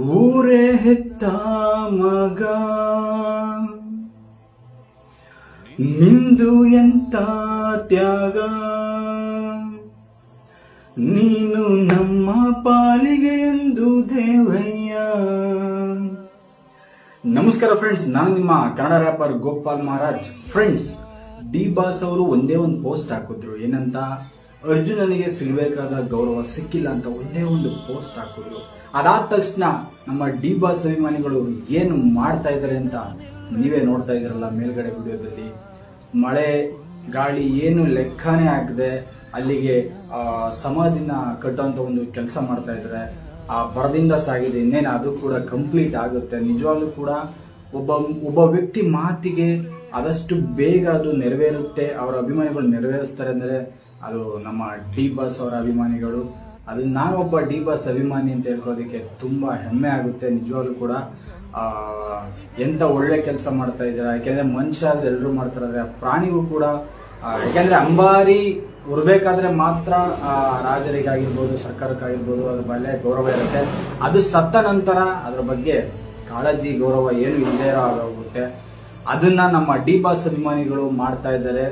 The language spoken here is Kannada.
ಊರೇ ಹೆತ್ತ ಮಗ ನಿಂದು ಎಂತ ತ್ಯಾಗ, ನೀನು ನಮ್ಮ ಪಾಲಿಗೆ ಎಂದು ದೇವ್ರಯ್ಯ. ನಮಸ್ಕಾರ ಫ್ರೆಂಡ್ಸ್, ನಾನು ನಿಮ್ಮ Kannada wrapper Gopal Maharaj. Friends, D boss ಅವರು ಒಂದೇ ಒಂದು ಪೋಸ್ಟ್ ಹಾಕಿದ್ರು. ಏನಂತ? ಅರ್ಜುನನಿಗೆ ಸಿಗಬೇಕಾದ ಗೌರವ ಸಿಕ್ಕಿಲ್ಲ ಅಂತ ಒಂದೇ ಒಂದು ಪೋಸ್ಟ್ ಹಾಕಿದ್ರು. ಅದಾದ ತಕ್ಷಣ ನಮ್ಮ ಡಿ ಬಾಸ್ ಅಭಿಮಾನಿಗಳು ಏನು ಮಾಡ್ತಾ ಇದ್ದಾರೆ ಅಂತ ನೀವೇ ನೋಡ್ತಾ ಇದ್ರಲ್ಲ ಮೇಲ್ಗಡೆ ವಿಡಿಯೋದಲ್ಲಿ. ಮಳೆ ಗಾಳಿ ಏನು ಲೆಕ್ಕನೇ ಹಾಕದೆ ಅಲ್ಲಿಗೆ ಸಮಾಧಿನ ಕಟ್ಟುವಂತ ಒಂದು ಕೆಲಸ ಮಾಡ್ತಾ ಇದ್ದಾರೆ. ಆ ಬರದಿಂದ ಸಾಗಿದೆ, ಇನ್ನೇನು ಅದು ಕೂಡ ಕಂಪ್ಲೀಟ್ ಆಗುತ್ತೆ. ನಿಜವಾಗ್ಲೂ ಕೂಡ ಒಬ್ಬ ವ್ಯಕ್ತಿ ಮಾತಿಗೆ ಆದಷ್ಟು ಬೇಗ ಅದು ನೆರವೇರುತ್ತೆ, ಅವರ ಅಭಿಮಾನಿಗಳು ನೆರವೇರಿಸ್ತಾರೆ ಅಂದರೆ ಅದು ನಮ್ಮ ಡಿ ಬಾಸ್ ಅವರ ಅಭಿಮಾನಿಗಳು. ಅದು ನಾನೊಬ್ಬ ಡಿ ಬಾಸ್ ಅಭಿಮಾನಿ ಅಂತ ಹೇಳ್ಕೊಳ್ಳೋದಕ್ಕೆ ತುಂಬಾ ಹೆಮ್ಮೆ ಆಗುತ್ತೆ. ನಿಜವಾಗ್ಲೂ ಕೂಡ ಎಂತ ಒಳ್ಳೆ ಕೆಲಸ ಮಾಡ್ತಾ ಇದ್ದಾರೆ. ಯಾಕೆಂದ್ರೆ ಮನುಷ್ಯ ಆದ್ರೆ ಎಲ್ಲರೂ ಮಾಡ್ತಾರೆ, ಪ್ರಾಣಿಗೂ ಕೂಡ. ಯಾಕೆಂದ್ರೆ ಅಂಬಾರಿ ಉರ್ಬೇಕಾದ್ರೆ ಮಾತ್ರ ರಾಜರಿಗಾಗಿರ್ಬೋದು, ಸರ್ಕಾರಕ್ಕಾಗಿರ್ಬೋದು ಅದ್ರ ಮೇಲೆ ಗೌರವ ಇರುತ್ತೆ. ಅದು ಸತ್ತ ನಂತರ ಅದ್ರ ಬಗ್ಗೆ ಕಾಳಜಿ ಗೌರವ ಏನು ಇಲ್ಲದೇ ಆಗೋಗುತ್ತೆ. ಅದನ್ನ ನಮ್ಮ ಡಿ ಬಾಸ್ ಅಭಿಮಾನಿಗಳು ಮಾಡ್ತಾ ಇದ್ದಾರೆ.